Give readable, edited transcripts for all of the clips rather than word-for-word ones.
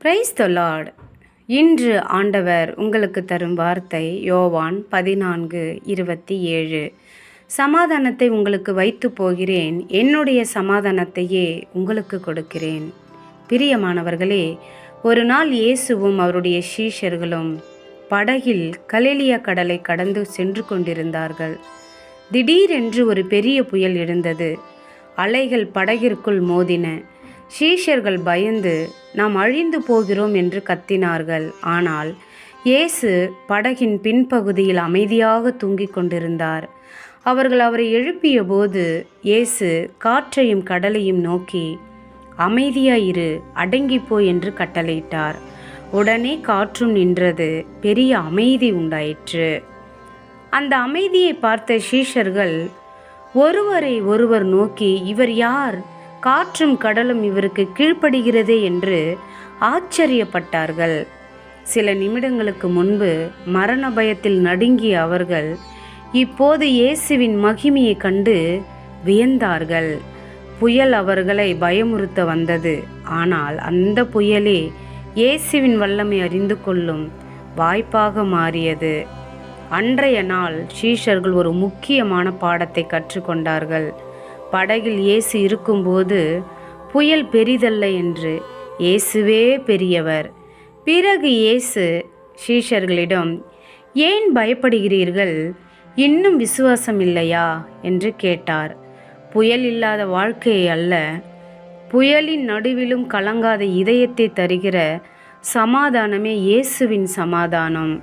Praise the Lord. இன்று ஆண்டவர் உங்களுக்கு தரும் வார்த்தை யோவான் 14:27. சமாதானத்தை உங்களுக்கு வைத்து போகிறேன், என்னுடைய சமாதானத்தையே உங்களுக்கு கொடுக்கிறேன். பிரியமானவர்களே, ஒரு நாள் இயேசுவும் அவருடைய சீஷர்களும் படகில் கலிலேயா கடலை கடந்து சென்று கொண்டிருந்தார்கள். திடீரென்று ஒரு பெரிய புயல் எழுந்தது. அலைகள் படகிற்குள் மோதின. சீஷர்கள் பயந்து நாம் அழிந்து போகிறோம் என்று கத்தினார்கள். ஆனால் இயேசு படகின் பின்பகுதியில் அமைதியாக தூங்கிக் கொண்டிருந்தார். அவர்கள் அவரை எழுப்பிய போது இயேசு காற்றையும் கடலையும் நோக்கி, அமைதியாயிரு, அடங்கிப்போ என்று கட்டளையிட்டார். உடனே காற்றும் நின்றது, பெரிய அமைதி உண்டாயிற்று. அந்த அமைதியை பார்த்த சீஷர்கள் ஒருவரை ஒருவர் நோக்கி, இவர் யார்? காற்றும் கடலும் இவருக்கு கீழ்ப்படுகிறதே என்று ஆச்சரியப்பட்டார்கள். சில நிமிடங்களுக்கு முன்பு மரண பயத்தில் நடுங்கிய அவர்கள் இப்போது இயேசுவின் மகிமையை கண்டு வியந்தார்கள். புயல் அவர்களை பயமுறுத்த வந்தது. ஆனால் அந்த புயலே இயேசுவின் வல்லமை அறிந்து கொள்ளும் வாய்ப்பாக மாறியது. அன்றைய நாள் சீஷர்கள் ஒரு முக்கியமான பாடத்தை கற்றுக்கொண்டார்கள். படகில் இயேசு இருக்கும்போது புயல் பெரிதல்ல என்று, இயேசுவே பெரியவர். பிறகு இயேசு சீஷர்களிடம், ஏன் பயப்படுகிறீர்கள்? இன்னும் விசுவாசம் இல்லையா என்று கேட்டார். புயல் இல்லாத வாழ்க்கையை அல்ல, புயலின் நடுவிலும் கலங்காத இதயத்தை தருகிற சமாதானமே இயேசுவின் சமாதானம்.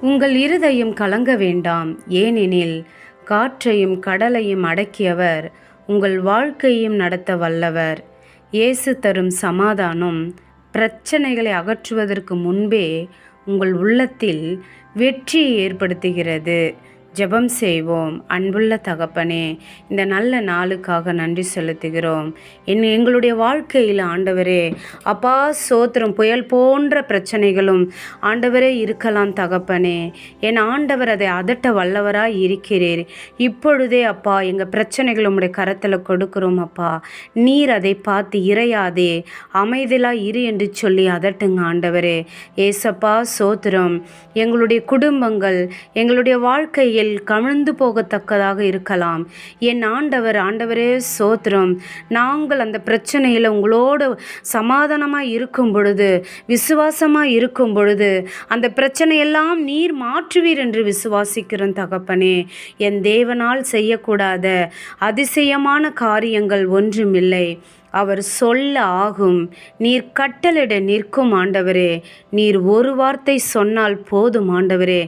உங்கள் இருதயம் கலங்க வேண்டாம், ஏனெனில் காற்றையும் கடலையும் அடக்கியவர் உங்கள் வாழ்க்கையும் நடத்த வல்லவர். இயேசு தரும் சமாதானம் பிரச்சனைகளை அகற்றுவதற்கு முன்பே உங்கள் உள்ளத்தில் வெற்றியை ஏற்படுத்துகிறது. ஜெபம் செய்வோம். அன்புள்ள தகப்பனே, இந்த நல்ல நாளுக்காக நன்றி செலுத்துகிறோம். எங்களுடைய வாழ்க்கையில் ஆண்டவரே அப்பா சோத்திரம், புயல் போன்ற பிரச்சனைகளும் ஆண்டவரே இருக்கலாம் தகப்பனே. என் ஆண்டவர் அதை அதட்ட வல்லவராய் இருக்கிறீர். இப்பொழுதே அப்பா எங்கள் பிரச்சனைகள் உம்முடைய கரத்தில் கொடுக்கிறோம் அப்பா. நீர் அதை பார்த்து இறையாதே, அமைதியாக இரு என்று சொல்லி அதட்டுங்க ஆண்டவரே. ஏசப்பா சோத்திரம், எங்களுடைய குடும்பங்கள் எங்களுடைய வாழ்க்கையில் கமிழ்ந்து போகத்தக்கதாக இருக்கலாம். என் ஆண்டவரே சோத்திரம், நாங்கள் அந்த பிரச்சனையில் உங்களோடு சமாதானமாக இருக்கும் பொழுது, விசுவாசமாக இருக்கும் பொழுது அந்த பிரச்சனையெல்லாம் நீர் மாற்றுவீர் என்று விசுவாசிக்கிறோம் தகப்பனே. என் தேவனால் செய்யக்கூடாத அதிசயமான காரியங்கள் ஒன்றுமில்லை. அவர் சொல்ல ஆகும், நீர் கட்டளிட நிற்கும் ஆண்டவரே. நீர் ஒரு வார்த்தை சொன்னால் போதும் ஆண்டவரே,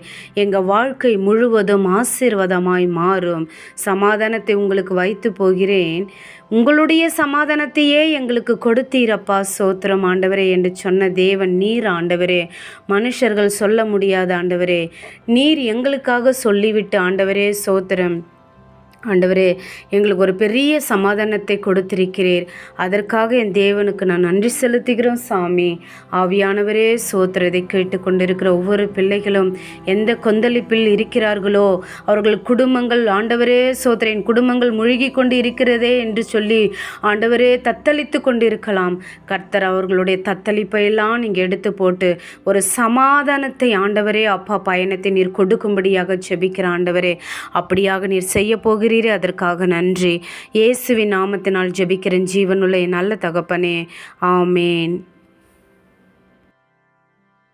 எங்கள் வாழ்க்கை முழுவதும் ஆசீர்வாதமாய் மாறும். சமாதானத்தை உங்களுக்கு வைத்து போகிறேன், உங்களுடைய சமாதானத்தையே எங்களுக்கு கொடுத்தீரப்பா சோத்திரம் ஆண்டவரே என்று சொன்ன தேவன் நீர் ஆண்டவரே. மனுஷர்கள் சொல்ல முடியாத ஆண்டவரே, நீர் எங்களுக்காக சொல்லிவிட்டு ஆண்டவரே சோத்திரம். ஆண்டவரே, எங்களுக்கு ஒரு பெரிய சமாதானத்தை கொடுத்திருக்கிறீர். அதற்காக என் தேவனுக்கு நான் நன்றி செலுத்துகிறோம் சாமி. ஆவியானவரே சோத்திரத்தை கேட்டுக்கொண்டிருக்கிற ஒவ்வொரு பிள்ளைகளும் எந்த கொந்தளிப்பில் இருக்கிறார்களோ அவர்கள் குடும்பங்கள் ஆண்டவரே சோத்திரின் குடும்பங்கள் முழுகி கொண்டு இருக்கிறதே என்று சொல்லி ஆண்டவரே தத்தளித்து கொண்டு இருக்கலாம். கர்த்தர் அவர்களுடைய தத்தளிப்பையெல்லாம் நீங்கள் எடுத்து போட்டு ஒரு சமாதானத்தை ஆண்டவரே அப்பா பயணத்தை நீர் கொடுக்கும்படியாக ஜெபிக்கிற ஆண்டவரே. அப்படியாக நீர் செய்ய போகிறீர். அதற்காக நன்றி. இயேசுவின் நாமத்தினால் ஜெபிக்கிறேன் ஜீவனுள்ள நல்ல தகப்பனே. ஆமேன்.